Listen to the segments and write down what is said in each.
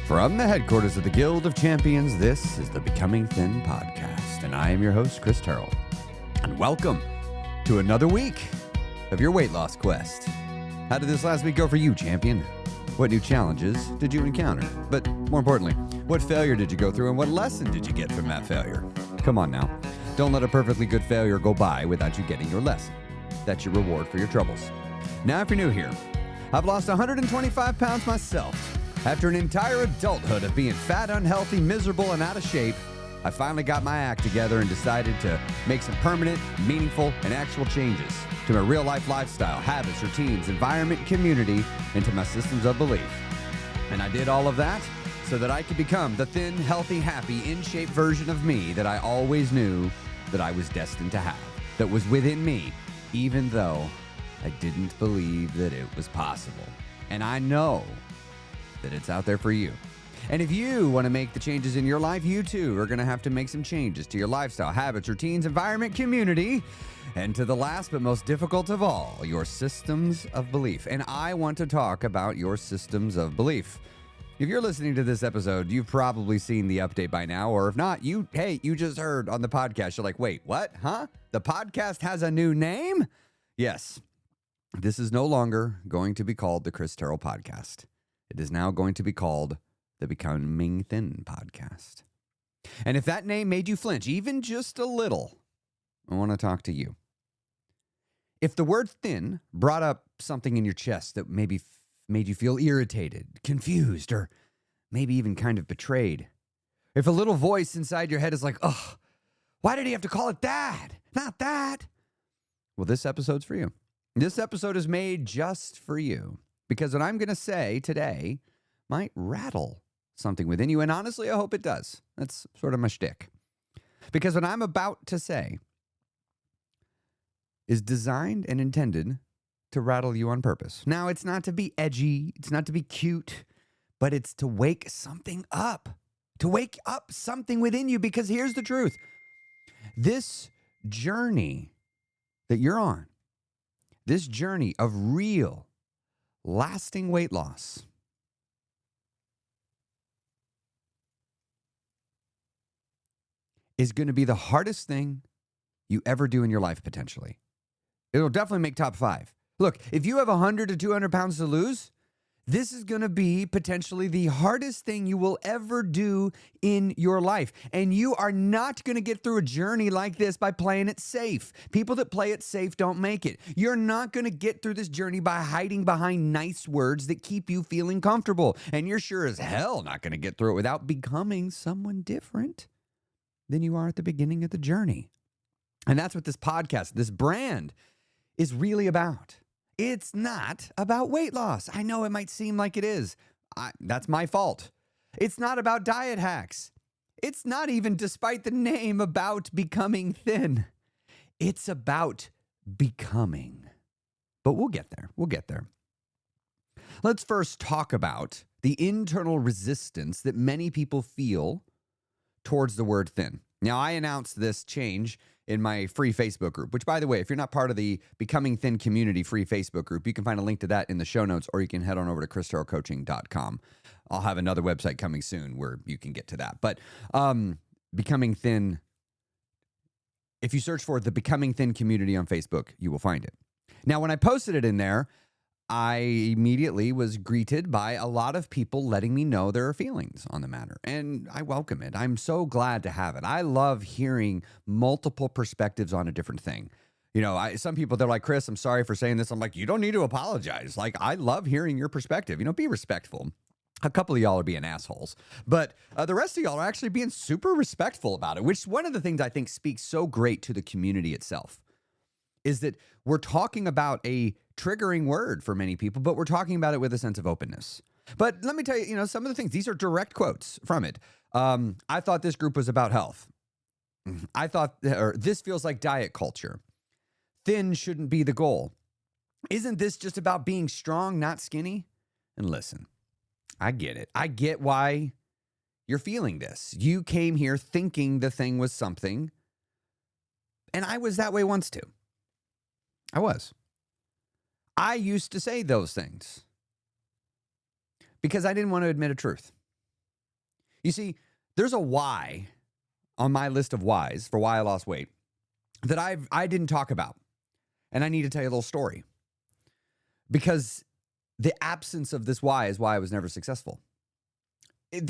From the headquarters of the Guild of Champions, this is the Becoming Thin podcast, and I am your host, Terrell. And welcome to another week of your weight loss quest. How did this last week go for you, champion? What new challenges did you encounter? But more importantly, what failure did you go through, and what lesson did you get from that failure? Come on now. Don't let a perfectly good failure go by without you getting your lesson. That's your reward for your troubles. Now, if you're new here, I've lost 125 pounds myself. After an entire adulthood of being fat, unhealthy, miserable, and out of shape, I finally got my act together and decided to make some permanent, meaningful, and actual changes to my real-life lifestyle, habits, routines, environment, community, and to my systems of belief. And I did all of that so that I could become the thin, healthy, happy, in-shape version of me that I always knew that I was destined to have, that was within me, even though I didn't believe that it was possible. And I know that it's out there for you. And if you want to make the changes in your life, you too are going to have to make some changes to your lifestyle, habits, routines, environment, community, and to the last but most difficult of all, your systems of belief. And I want to talk about your systems of belief. If you're listening to this episode, you've probably seen the update by now, or if not, you just heard on the podcast. You're like, wait, what? Huh? The podcast has a new name? Yes. This is no longer going to be called the Chris Terrell Podcast. It is now going to be called the Becoming Thin Podcast. And if that name made you flinch, even just a little, I want to talk to you. If the word thin brought up something in your chest that maybe made you feel irritated, confused, or maybe even kind of betrayed, if a little voice inside your head is like, oh, why did he have to call it that? Not that. Well, this episode's for you. This episode is made just for you. Because what I'm going to say today might rattle something within you. And honestly, I hope it does. That's sort of my shtick. Because what I'm about to say is designed and intended to rattle you on purpose. Now, it's not to be edgy. It's not to be cute. But it's to wake something up. To wake up something within you. Because here's the truth. This journey that you're on, this journey of real, lasting weight loss, is going to be the hardest thing you ever do in your life, potentially. It'll definitely make top 5. Look, if you have 100 to 200 pounds to lose, this is going to be potentially the hardest thing you will ever do in your life. And you are not going to get through a journey like this by playing it safe. People that play it safe don't make it. You're not going to get through this journey by hiding behind nice words that keep you feeling comfortable. And you're sure as hell not going to get through it without becoming someone different than you are at the beginning of the journey. And that's what this podcast, this brand, is really about. It's not about weight loss. I know it might seem like it is. That's my fault. It's not about diet hacks. It's not even, despite the name, about becoming thin. It's about becoming. But we'll get there. We'll get there. Let's first talk about the internal resistance that many people feel towards the word thin. Now, I announced this change in my free Facebook group, which, by the way, if you're not part of the Becoming Thin Community free Facebook group, you can find a link to that in the show notes, or you can head on over to christerrellcoaching.com. I'll have another website coming soon where you can get to that. But Becoming Thin, if you search for the Becoming Thin Community on Facebook, you will find it. Now, when I posted it in there, I immediately was greeted by a lot of people letting me know their feelings on the matter. And I welcome it. I'm so glad to have it. I love hearing multiple perspectives on a different thing. You know, some people, they're like, Chris, I'm sorry for saying this. I'm like, you don't need to apologize. Like, I love hearing your perspective. You know, be respectful. A couple of y'all are being assholes, but the rest of y'all are actually being super respectful about it, which is one of the things I think speaks so great to the community itself, is that we're talking about a triggering word for many people, but we're talking about it with a sense of openness. But let me tell you, some of the things, these are direct quotes from it. I thought this group was about health. This feels like diet culture. Thin shouldn't be the goal. Isn't this just about being strong, not skinny? And listen, I get it. I get why you're feeling this. You came here thinking the thing was something, and I was that way once too. I was. I used to say those things because I didn't want to admit a truth. You see, there's a why on my list of whys for why I lost weight that I didn't talk about. And I need to tell you a little story. Because the absence of this why is why I was never successful. It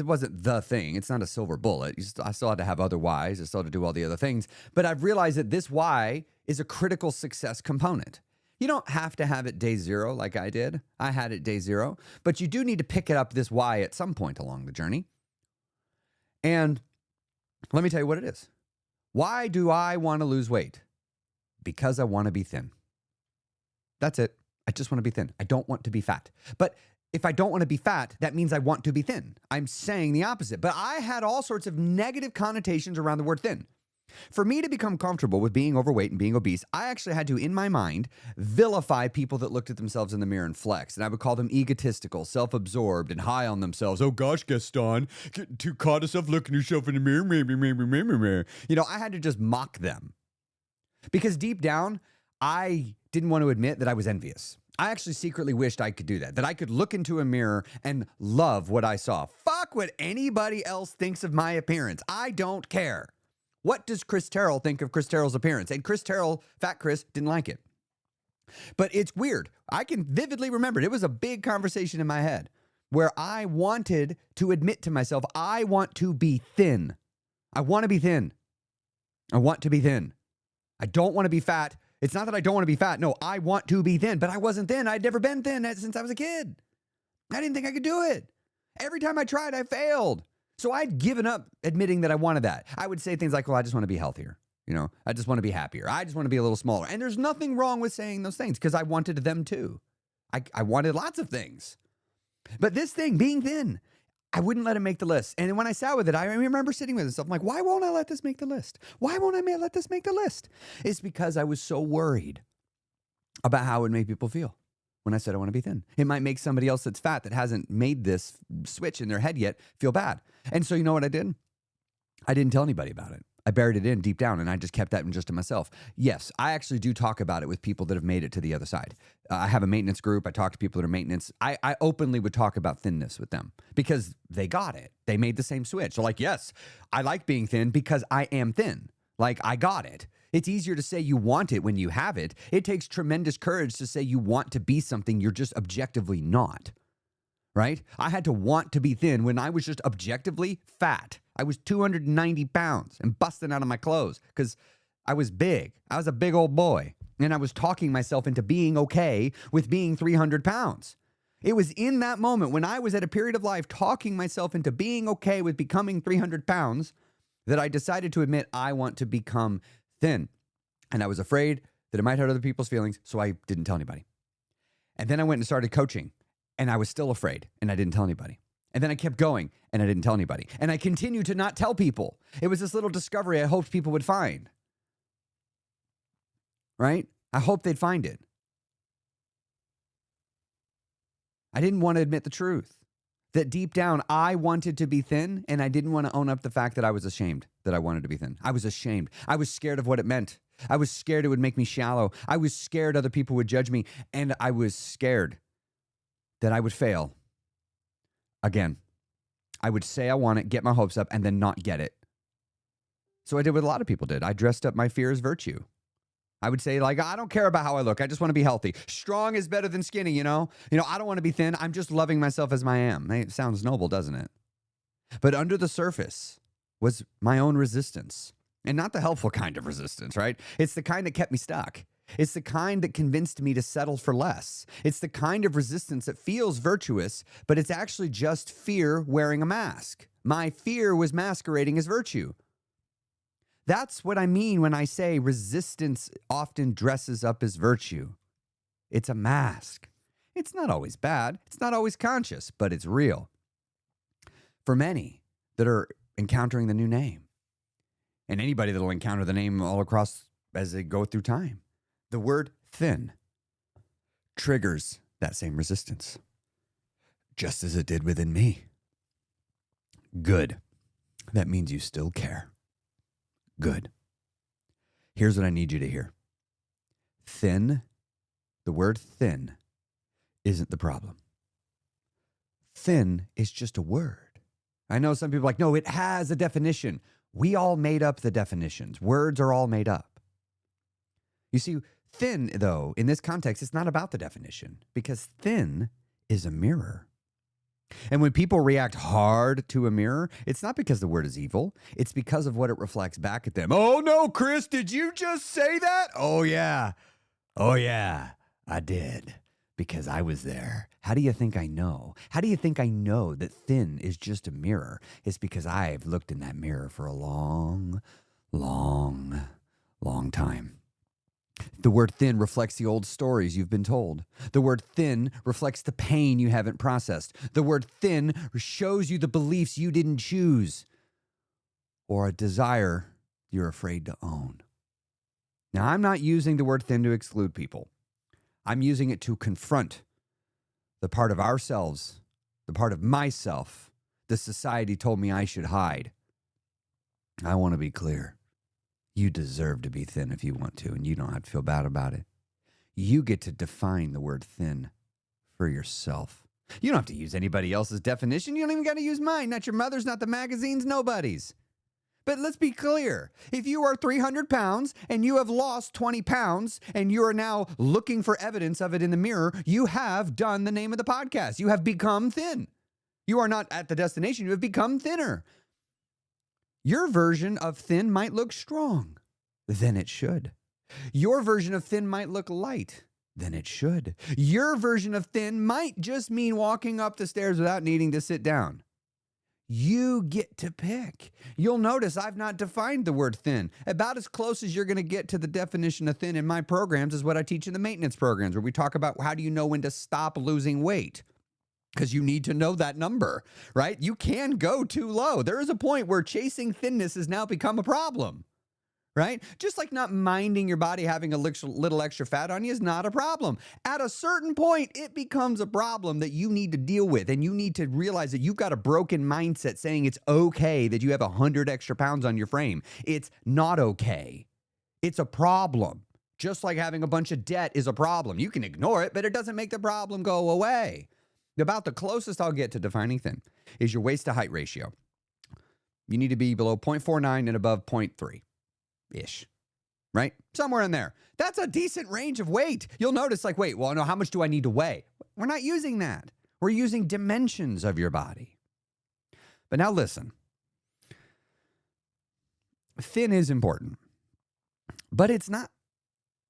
wasn't the thing. It's not a silver bullet. I still had to have other whys. I still had to do all the other things. But I've realized that this why is a critical success component. You don't have to have it day zero like I did. I had it day zero. But you do need to pick it up, this why, at some point along the journey. And let me tell you what it is. Why do I want to lose weight? Because I want to be thin. That's it. I just want to be thin. I don't want to be fat. But if I don't want to be fat, that means I want to be thin. I'm saying the opposite. But I had all sorts of negative connotations around the word thin. For me to become comfortable with being overweight and being obese, I actually had to, in my mind, vilify people that looked at themselves in the mirror and flexed. And I would call them egotistical, self-absorbed, and high on themselves. Oh gosh, Gaston, getting too caught yourself looking yourself in the mirror. I had to just mock them. Because deep down, I didn't want to admit that I was envious. I actually secretly wished I could do that I could look into a mirror and love what I saw. Fuck what anybody else thinks of my appearance. I don't care. What does Chris Terrell think of Chris Terrell's appearance? And Chris Terrell, Fat Chris, didn't like it. But it's weird. I can vividly remember it. It was a big conversation in my head where I wanted to admit to myself, I want to be thin. I want to be thin. I want to be thin. I don't want to be fat. It's not that I don't want to be fat. No, I want to be thin, but I wasn't thin. I'd never been thin since I was a kid. I didn't think I could do it. Every time I tried, I failed. So I'd given up admitting that I wanted that. I would say things like, well, I just want to be healthier. I just want to be happier. I just want to be a little smaller. And there's nothing wrong with saying those things because I wanted them too. I wanted lots of things. But this thing, being thin, I wouldn't let it make the list. And when I sat with it, I remember sitting with myself. I'm like, why won't I let this make the list? Why won't I let this make the list? It's because I was so worried about how it would make people feel when I said I want to be thin. It might make somebody else that's fat that hasn't made this switch in their head yet feel bad. And so you know what I did? I didn't tell anybody about it. I buried it in deep down and I just kept that just to myself. Yes, I actually do talk about it with people that have made it to the other side. I have a maintenance group. I talk to people that are maintenance. I openly would talk about thinness with them because they got it. They made the same switch. They're like, yes, I like being thin because I am thin. Like, I got it. It's easier to say you want it when you have it. It takes tremendous courage to say you want to be something you're just objectively not. Right? I had to want to be thin when I was just objectively fat. I was 290 pounds and busting out of my clothes because I was big. I was a big old boy. And I was talking myself into being okay with being 300 pounds. It was in that moment when I was at a period of life talking myself into being okay with becoming 300 pounds that I decided to admit I want to become thin. And I was afraid that it might hurt other people's feelings, so I didn't tell anybody. And then I went and started coaching. And I was still afraid, and I didn't tell anybody. And then I kept going, and I didn't tell anybody. And I continued to not tell people. It was this little discovery I hoped people would find. Right? I hoped they'd find it. I didn't want to admit the truth. That deep down, I wanted to be thin, and I didn't want to own up the fact that I was ashamed that I wanted to be thin. I was ashamed. I was scared of what it meant. I was scared it would make me shallow. I was scared other people would judge me, and I was scared that I would fail again. I would say I want it, get my hopes up, and then not get it. So I did what a lot of people did. I dressed up my fear as virtue. I would say, like, I don't care about how I look. I just want to be healthy. Strong is better than skinny, I don't want to be thin. I'm just loving myself as I am. It sounds noble, doesn't it? But under the surface was my own resistance. And not the helpful kind of resistance, right? It's the kind that kept me stuck. It's the kind that convinced me to settle for less. It's the kind of resistance that feels virtuous, but it's actually just fear wearing a mask. My fear was masquerading as virtue. That's what I mean when I say resistance often dresses up as virtue. It's a mask. It's not always bad. It's not always conscious, but it's real. For many that are encountering the new name, and anybody that will encounter the name all across as they go through time, the word thin triggers that same resistance, just as it did within me. Good. That means you still care. Good. Here's what I need you to hear. Thin, the word thin, isn't the problem. Thin is just a word. I know some people are like, no, it has a definition. We all made up the definitions. Words are all made up. You see, thin, though, in this context, it's not about the definition because thin is a mirror. And when people react hard to a mirror, it's not because the word is evil. It's because of what it reflects back at them. Oh, no, Chris, did you just say that? Oh, yeah. Oh, yeah, I did. Because I was there. How do you think I know? How do you think I know that thin is just a mirror? It's because I've looked in that mirror for a long, long, long time. The word thin reflects the old stories you've been told. The word thin reflects the pain you haven't processed. The word thin shows you the beliefs you didn't choose or a desire you're afraid to own. Now, I'm not using the word thin to exclude people. I'm using it to confront the part of ourselves, the part of myself, the society told me I should hide. I want to be clear. You deserve to be thin if you want to, and you don't have to feel bad about it. You get to define the word thin for yourself. You don't have to use anybody else's definition. You don't even got to use mine. Not your mother's, not the magazine's, nobody's. But let's be clear. If you are 300 pounds and you have lost 20 pounds and you are now looking for evidence of it in the mirror, you have done the name of the podcast. You have become thin. You are not at the destination. You have become thinner. Your version of thin might look strong. Then it should. Your version of thin might look light. Then it should. Your version of thin might just mean walking up the stairs without needing to sit down. You get to pick. You'll notice I've not defined the word thin. About as close as you're going to get to the definition of thin in my programs is what I teach in the maintenance programs, where we talk about how do you know when to stop losing weight? Because you need to know that number, right? You can go too low. There is a point where chasing thinness has now become a problem, right? Just like not minding your body having a little extra fat on you is not a problem. At a certain point, it becomes a problem that you need to deal with, and you need to realize that you've got a broken mindset saying it's okay that you have 100 extra pounds on your frame. It's not okay. It's a problem. Just like having a bunch of debt is a problem. You can ignore it, but it doesn't make the problem go away. About the closest I'll get to defining thin is your waist to height ratio. You need to be below 0.49 and above 0.3-ish, right? Somewhere in there. That's a decent range of weight. You'll notice like, wait, well, no, how much do I need to weigh? We're not using that. We're using dimensions of your body. But now listen. Thin is important, but it's not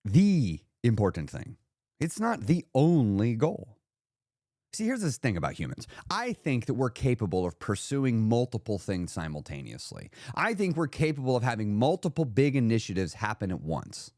the important thing. It's not the only goal. See, here's this thing about humans. I think that we're capable of pursuing multiple things simultaneously. I think we're capable of having multiple big initiatives happen at once,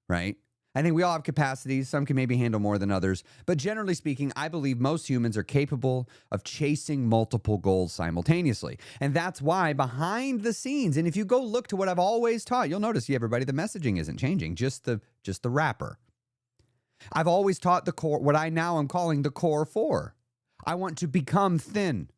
right? I think we all have capacities. Some can maybe handle more than others. But generally speaking, I believe most humans are capable of chasing multiple goals simultaneously. And that's why behind the scenes, and if you go look to what I've always taught, you'll notice, everybody, the messaging isn't changing, just the wrapper. I've always taught the core, what I now am calling the core four. I want to become thin.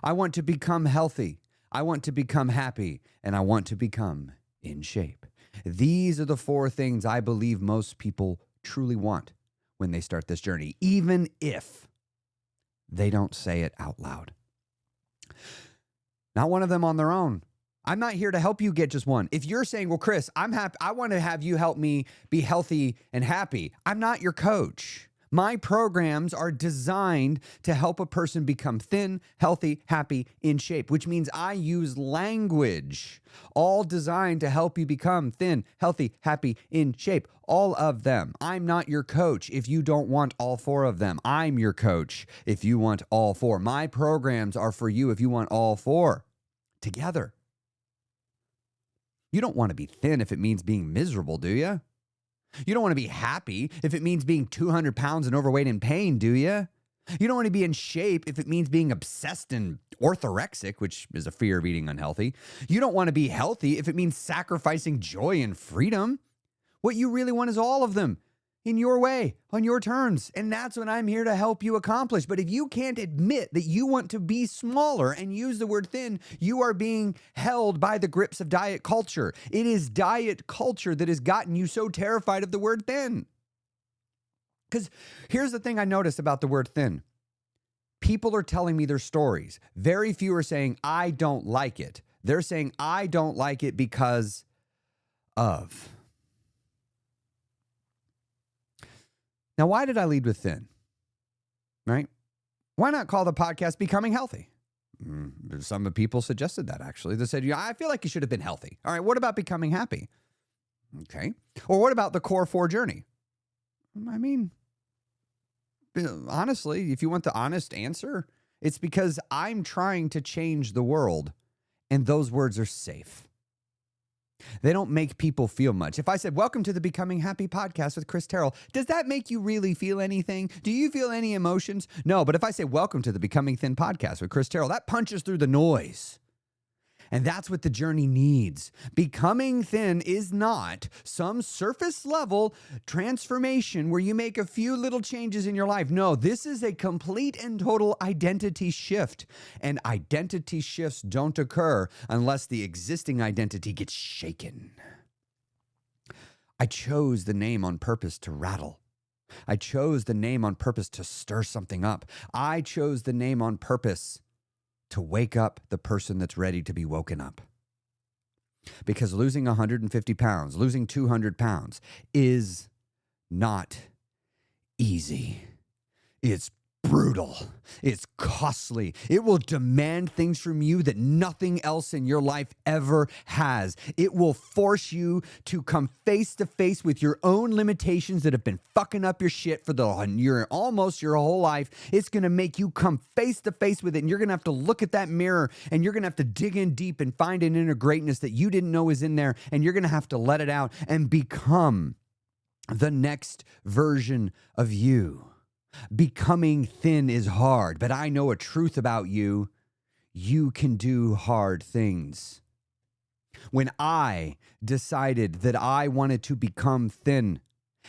I want to become healthy. I want to become happy. And I want to become in shape. These are the four things I believe most people truly want when they start this journey, even if they don't say it out loud. Not one of them on their own. I'm not here to help you get just one. If you're saying, well, Chris, I'm happy, I want to have you help me be healthy and happy, I'm not your coach. My programs are designed to help a person become thin, healthy, happy, in shape, which means I use language, all designed to help you become thin, healthy, happy, in shape, all of them. I'm not your coach if you don't want all four of them. I'm your coach if you want all four. My programs are for you if you want all four together. You don't want to be thin if it means being miserable, do you? You don't want to be happy if it means being 200 pounds and overweight and pain, do you? You don't want to be in shape if it means being obsessed and orthorexic, which is a fear of eating unhealthy. You don't want to be healthy if it means sacrificing joy and freedom. What you really want is all of them in your way, on your terms. And that's what I'm here to help you accomplish. But if you can't admit that you want to be smaller and use the word thin, you are being held by the grips of diet culture. It is diet culture that has gotten you so terrified of the word thin. Because here's the thing I noticed about the word thin. People are telling me their stories. Very few are saying, I don't like it. They're saying, I don't like it because of. Now, why did I lead with thin? Right? Why not call the podcast Becoming Healthy? Some people suggested that, actually. They said, I feel like you should have been healthy. All right, what about becoming happy? Okay. Or what about the Core 4 journey? I mean, honestly, if you want the honest answer, it's because I'm trying to change the world, and those words are safe. They don't make people feel much. If I said, welcome to the Becoming Happy podcast with Chris Terrell, does that make you really feel anything? Do you feel any emotions? No, but if I say, welcome to the Becoming Thin podcast with Chris Terrell, that punches through the noise. And that's what the journey needs. Becoming thin is not some surface level transformation where you make a few little changes in your life. No, this is a complete and total identity shift. And identity shifts don't occur unless the existing identity gets shaken. I chose the name on purpose to rattle. I chose the name on purpose to stir something up. I chose the name on purpose to wake up the person that's ready to be woken up. Because losing 150 pounds, losing 200 pounds is not easy. It's brutal. It's costly. It will demand things from you that nothing else in your life ever has. It will force you to come face to face with your own limitations that have been fucking up your shit for almost your whole life. It's going to make you come face to face with it, and you're going to have to look at that mirror, and you're going to have to dig in deep and find an inner greatness that you didn't know was in there, and you're going to have to let it out and become the next version of you. Becoming thin is hard, but I know a truth about you. You can do hard things. When I decided that I wanted to become thin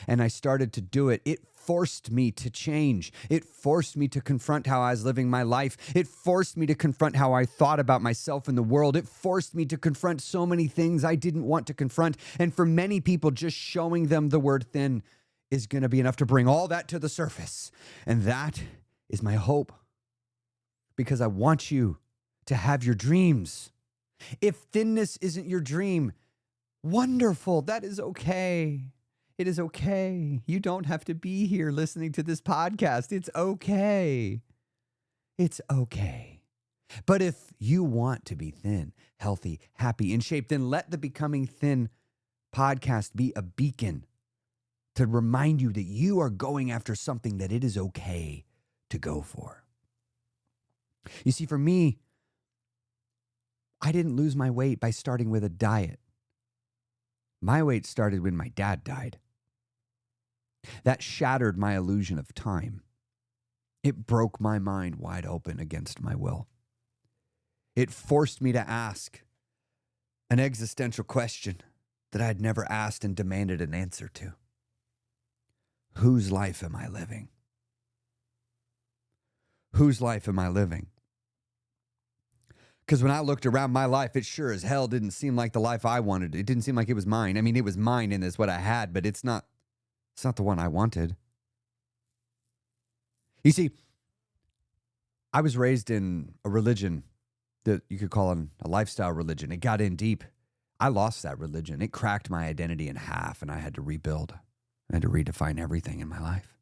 and I started to do it, it forced me to change. It forced me to confront how I was living my life. It forced me to confront how I thought about myself and the world. It forced me to confront so many things I didn't want to confront. And for many people, just showing them the word thin is going to be enough to bring all that to the surface. And that is my hope, because I want you to have your dreams. If thinness isn't your dream, wonderful. That is okay. It is okay. You don't have to be here listening to this podcast. It's okay. It's okay. But if you want to be thin, healthy, happy, in shape, then let the Becoming Thin podcast be a beacon to remind you that you are going after something that it is okay to go for. You see, for me, I didn't lose my weight by starting with a diet. My weight started when my dad died. That shattered my illusion of time. It broke my mind wide open against my will. It forced me to ask an existential question that I had never asked and demanded an answer to. Whose life am I living? Whose life am I living? Because when I looked around my life, it sure as hell didn't seem like the life I wanted. It didn't seem like it was mine. I mean, it was mine and it's what I had, but it's not the one I wanted. You see, I was raised in a religion that you could call a lifestyle religion. It got in deep. I lost that religion. It cracked my identity in half, and I had to rebuild. I had to redefine everything in my life.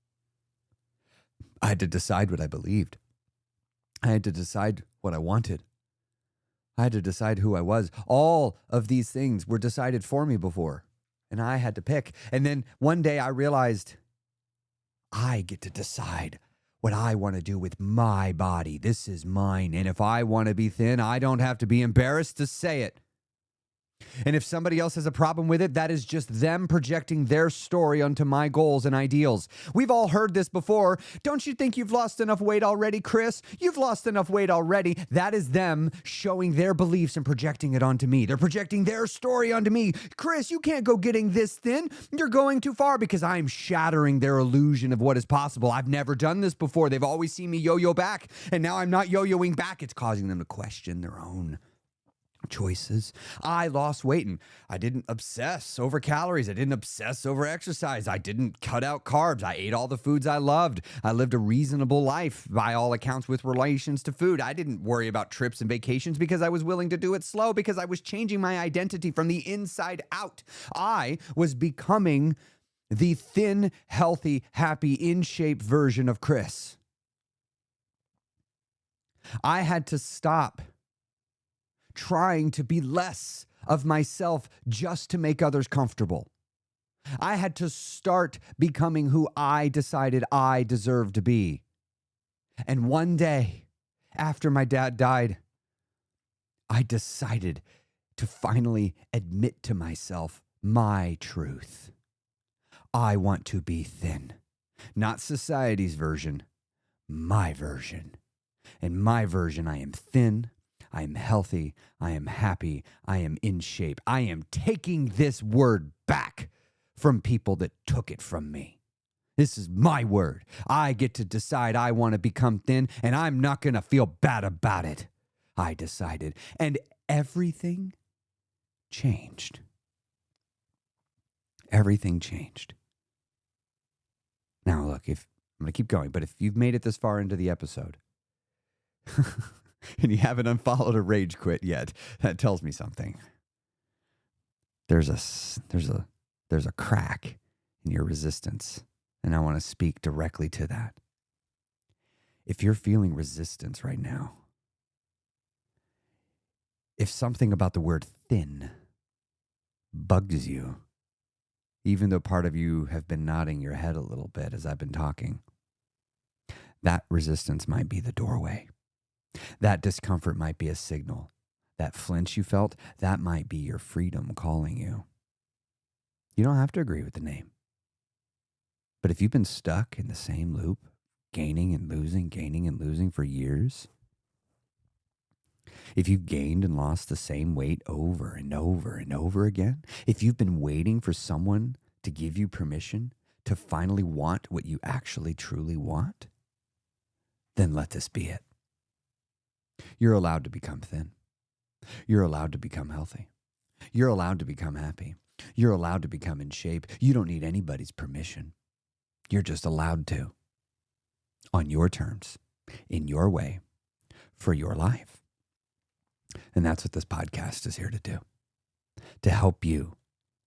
I had to decide what I believed. I had to decide what I wanted. I had to decide who I was. All of these things were decided for me before, and I had to pick. And then one day I realized I get to decide what I want to do with my body. This is mine. And if I want to be thin, I don't have to be embarrassed to say it. And if somebody else has a problem with it, that is just them projecting their story onto my goals and ideals. We've all heard this before. Don't you think you've lost enough weight already, Chris? You've lost enough weight already. That is them showing their beliefs and projecting it onto me. They're projecting their story onto me. Chris, you can't go getting this thin. You're going too far, because I'm shattering their illusion of what is possible. I've never done this before. They've always seen me yo-yo back, and now I'm not yo-yoing back. It's causing them to question their own choices. I lost weight and I didn't obsess over calories. I didn't obsess over exercise. I didn't cut out carbs. I ate all the foods I loved. I lived a reasonable life by all accounts with relations to food. I didn't worry about trips and vacations because I was willing to do it slow, because I was changing my identity from the inside out. I was becoming the thin, healthy, happy, in shape version of Chris. I had to stop trying to be less of myself just to make others comfortable. I had to start becoming who I decided I deserved to be. And one day, after my dad died, I decided to finally admit to myself my truth. I want to be thin, not society's version, my version. In my version, I am thin, I am healthy, I am happy, I am in shape. I am taking this word back from people that took it from me. This is my word. I get to decide I want to become thin, and I'm not going to feel bad about it. I decided, and everything changed. Everything changed. Now, look, I'm going to keep going, but if you've made it this far into the episode, and you haven't unfollowed or rage quit yet, that tells me something. There's a crack in your resistance, and I want to speak directly to that. If you're feeling resistance right now, if something about the word thin bugs you, even though part of you have been nodding your head a little bit as I've been talking, that resistance might be the doorway. That discomfort might be a signal. That flinch you felt, that might be your freedom calling you. You don't have to agree with the name. But if you've been stuck in the same loop, gaining and losing for years, if you've gained and lost the same weight over and over and over again, if you've been waiting for someone to give you permission to finally want what you actually truly want, then let this be it. You're allowed to become thin. You're allowed to become healthy. You're allowed to become happy. You're allowed to become in shape. You don't need anybody's permission. You're just allowed to. On your terms, in your way, for your life. And that's what this podcast is here to do. To help you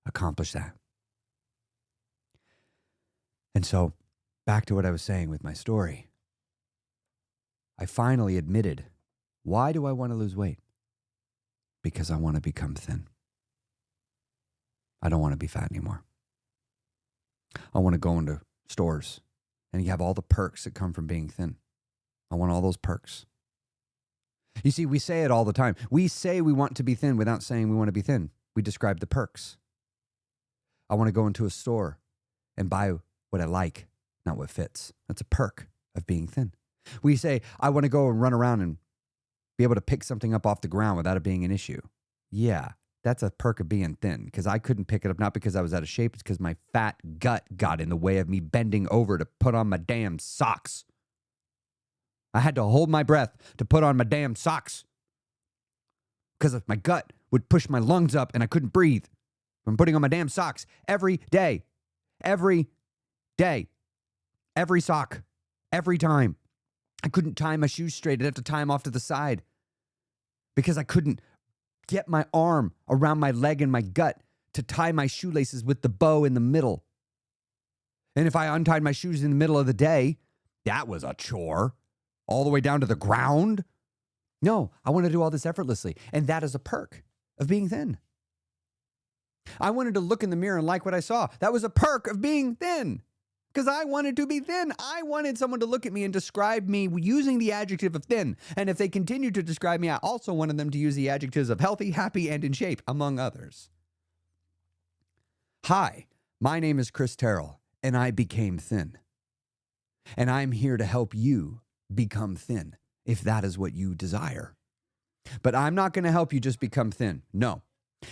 accomplish that. And so, back to what I was saying with my story. I finally admitted, why do I want to lose weight? Because I want to become thin. I don't want to be fat anymore. I want to go into stores and you have all the perks that come from being thin. I want all those perks. You see, we say it all the time. We say we want to be thin without saying we want to be thin. We describe the perks. I want to go into a store and buy what I like, not what fits. That's a perk of being thin. We say, I want to go and run around and be able to pick something up off the ground without it being an issue. Yeah, that's a perk of being thin, because I couldn't pick it up, not because I was out of shape. It's because my fat gut got in the way of me bending over to put on my damn socks. I had to hold my breath to put on my damn socks because my gut would push my lungs up and I couldn't breathe from putting on my damn socks every day, every sock, every time. I couldn't tie my shoes straight. I'd have to tie them off to the side because I couldn't get my arm around my leg and my gut to tie my shoelaces with the bow in the middle. And if I untied my shoes in the middle of the day, that was a chore. All the way down to the ground? No, I want to do all this effortlessly. And that is a perk of being thin. I wanted to look in the mirror and like what I saw. That was a perk of being thin. Because I wanted to be thin. I wanted someone to look at me and describe me using the adjective of thin. And if they continued to describe me, I also wanted them to use the adjectives of healthy, happy, and in shape, among others. Hi, my name is Chris Terrell, and I became thin. And I'm here to help you become thin, if that is what you desire. But I'm not going to help you just become thin. No,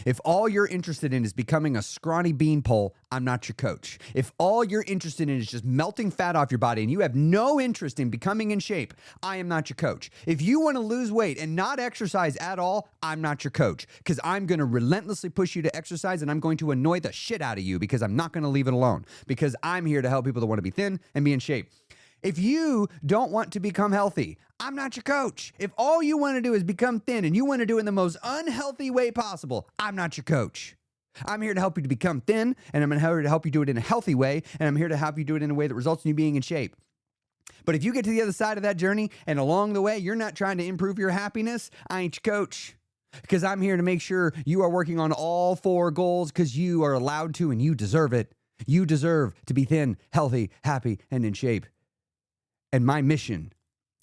If all you're interested in is becoming a scrawny beanpole, I'm not your coach. If all you're interested in is just melting fat off your body and you have no interest in becoming in shape, I am not your coach. If you want to lose weight and not exercise at all, I'm not your coach, because I'm going to relentlessly push you to exercise and I'm going to annoy the shit out of you because I'm not going to leave it alone, because I'm here to help people that want to be thin and be in shape. If you don't want to become healthy, I'm not your coach. If all you want to do is become thin and you want to do it in the most unhealthy way possible, I'm not your coach. I'm here to help you to become thin, and I'm here to help you do it in a healthy way, and I'm here to help you do it in a way that results in you being in shape. But if you get to the other side of that journey and along the way you're not trying to improve your happiness, I ain't your coach. Because I'm here to make sure you are working on all 4 goals, because you are allowed to and you deserve it. You deserve to be thin, healthy, happy, and in shape. And my mission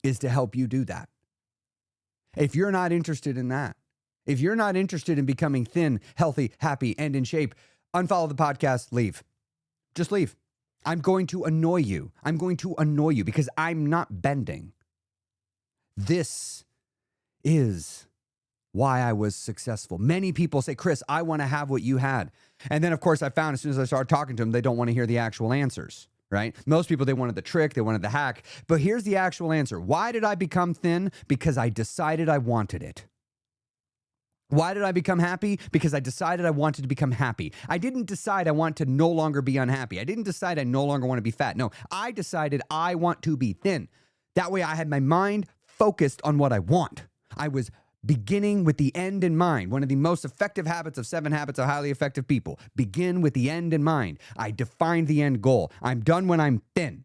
is to help you do that. If you're not interested in that, if you're not interested in becoming thin, healthy, happy, and in shape, unfollow the podcast, leave. Just leave. I'm going to annoy you. I'm going to annoy you because I'm not bending. This is why I was successful. Many people say, Chris, I want to have what you had. And then, of course, I found as soon as I started talking to them, they don't want to hear the actual answers. Right? Most people, they wanted the trick, they wanted the hack. But here's the actual answer. Why did I become thin? Because I decided I wanted it. Why did I become happy? Because I decided I wanted to become happy. I didn't decide I want to no longer be unhappy. I didn't decide I no longer want to be fat. No, I decided I want to be thin. That way I had my mind focused on what I want. I was beginning with the end in mind. One of the most effective habits of 7 Habits of Highly Effective People. Begin with the end in mind. I defined the end goal. I'm done when I'm thin.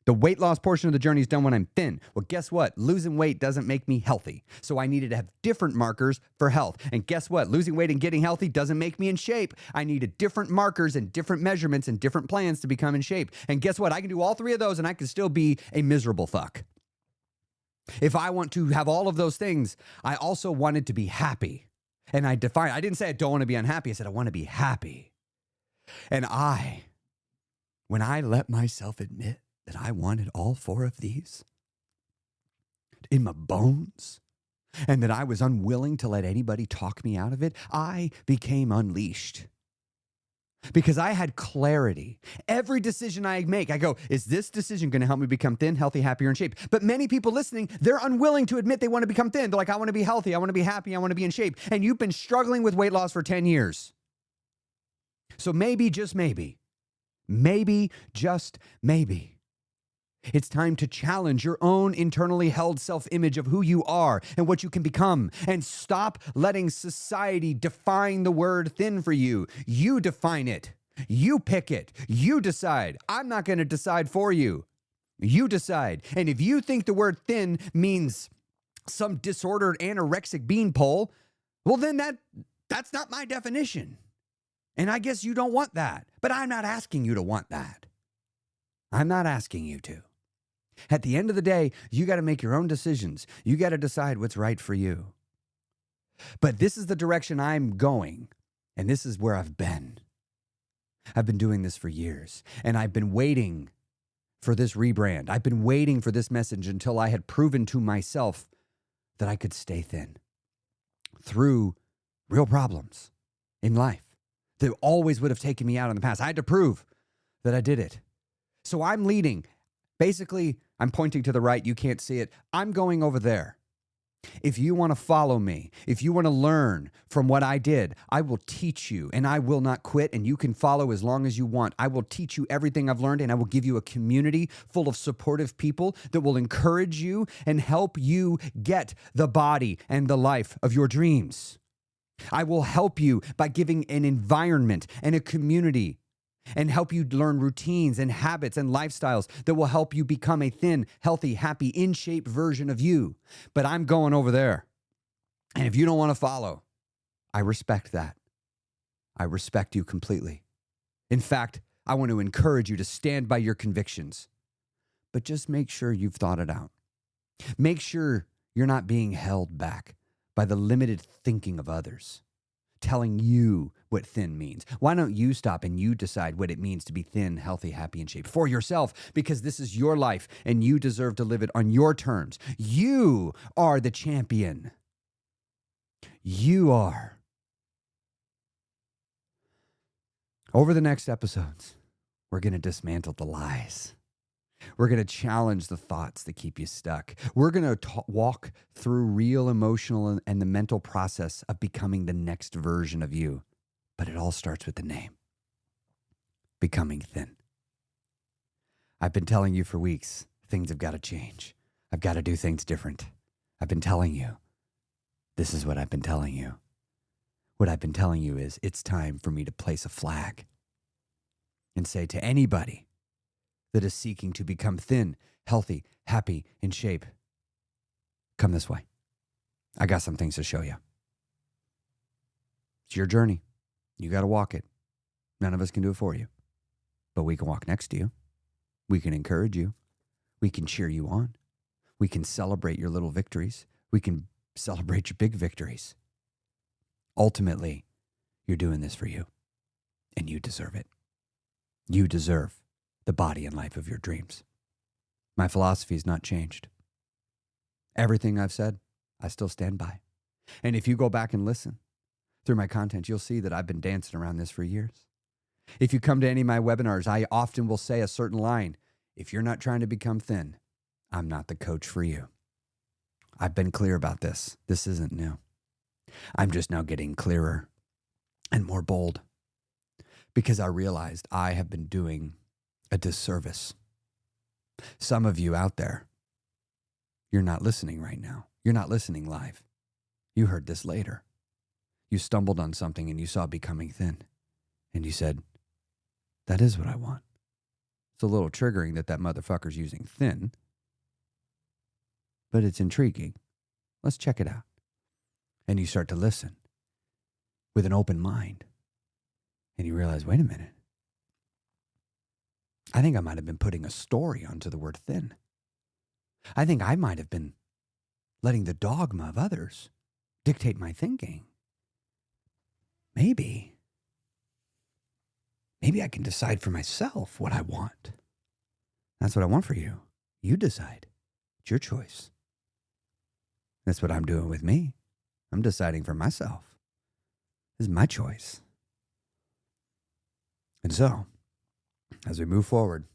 The weight loss portion of the journey is done when I'm thin. Well, guess what? Losing weight doesn't make me healthy. So I needed to have different markers for health. And guess what? Losing weight and getting healthy doesn't make me in shape. I needed different markers and different measurements and different plans to become in shape. And guess what? I can do all 3 of those and I can still be a miserable fuck. If I want to have all of those things, I also wanted to be happy. And I didn't say I don't want to be unhappy. I said I want to be happy. And when I let myself admit that I wanted all 4 of these in my bones, and that I was unwilling to let anybody talk me out of it, I became unleashed. Because I had clarity. Every decision I make, I go, is this decision going to help me become thin, healthy, happier, in shape? But many people listening, they're unwilling to admit they want to become thin. They're like, I want to be healthy. I want to be happy. I want to be in shape. And you've been struggling with weight loss for 10 years. So maybe, just maybe, it's time to challenge your own internally held self-image of who you are and what you can become, and stop letting society define the word thin for you. You define it. You pick it. You decide. I'm not going to decide for you. You decide. And if you think the word thin means some disordered anorexic beanpole, well, then that's not my definition. And I guess you don't want that. But I'm not asking you to want that. I'm not asking you to. At the end of the day, you got to make your own decisions. You got to decide what's right for you. But this is the direction I'm going, and this is where I've been. I've been doing this for years, and I've been waiting for this rebrand. I've been waiting for this message until I had proven to myself that I could stay thin through real problems in life that always would have taken me out in the past. I had to prove that I did it. So I'm leading. Basically, I'm pointing to the right. You can't see it. I'm going over there. If you want to follow me, if you want to learn from what I did, I will teach you, and I will not quit, and you can follow as long as you want. I will teach you everything I've learned, and I will give you a community full of supportive people that will encourage you and help you get the body and the life of your dreams. I will help you by giving an environment and a community, and help you learn routines and habits and lifestyles that will help you become a thin, healthy, happy, in shape version of you. But I'm going over there. And if you don't want to follow, I respect that. I respect you completely. In fact, I want to encourage you to stand by your convictions. But just make sure you've thought it out. Make sure you're not being held back by the limited thinking of others telling you what thin means. Why don't you stop and you decide what it means to be thin, healthy, happy, and shape for yourself? Because this is your life and you deserve to live it on your terms. You are the champion. You are Over the next episodes, we're going to dismantle the lies. We're going to challenge the thoughts that keep you stuck. We're going to walk through real emotional and the mental process of becoming the next version of you. But it all starts with the name. Becoming thin. I've been telling you for weeks, things have got to change. I've got to do things different. I've been telling you. This is what I've been telling you. What I've been telling you is it's time for me to place a flag and say to anybody that is seeking to become thin, healthy, happy, in shape, come this way. I got some things to show you. It's your journey. You got to walk it. None of us can do it for you, but we can walk next to you. We can encourage you. We can cheer you on. We can celebrate your little victories. We can celebrate your big victories. Ultimately, you're doing this for you, and you deserve it. You deserve the body and life of your dreams. My philosophy has not changed. Everything I've said, I still stand by. And if you go back and listen through my content, you'll see that I've been dancing around this for years. If you come to any of my webinars, I often will say a certain line. If you're not trying to become thin, I'm not the coach for you. I've been clear about this. This isn't new. I'm just now getting clearer and more bold because I realized I have been doing a disservice. Some of you out there, you're not listening right now. You're not listening live. You heard this later. You stumbled on something and you saw becoming thin. And you said, that is what I want. It's a little triggering that motherfucker's using thin, but it's intriguing. Let's check it out. And you start to listen with an open mind. And you realize, wait a minute. I think I might have been putting a story onto the word thin. I think I might have been letting the dogma of others dictate my thinking. Maybe I can decide for myself what I want. That's what I want for you. You decide. It's your choice. That's what I'm doing with me. I'm deciding for myself. This is my choice. And so, as we move forward,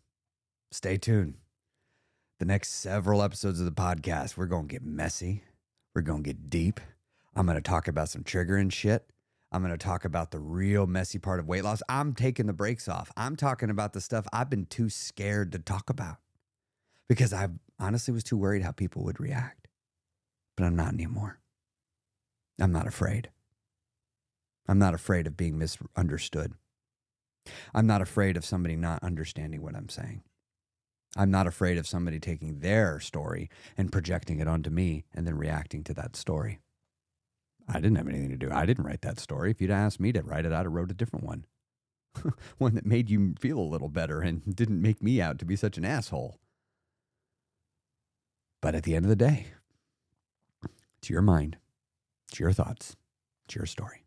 stay tuned. The next several episodes of the podcast, we're going to get messy. We're going to get deep. I'm going to talk about some triggering shit. I'm going to talk about the real messy part of weight loss. I'm taking the brakes off. I'm talking about the stuff I've been too scared to talk about because I honestly was too worried how people would react. But I'm not anymore. I'm not afraid. I'm not afraid of being misunderstood. I'm not afraid of somebody not understanding what I'm saying. I'm not afraid of somebody taking their story and projecting it onto me and then reacting to that story. I didn't have anything to do. I didn't write that story. If you'd asked me to write it, I'd have wrote a different one. One that made you feel a little better and didn't make me out to be such an asshole. But at the end of the day, it's your mind. It's your thoughts. It's your story.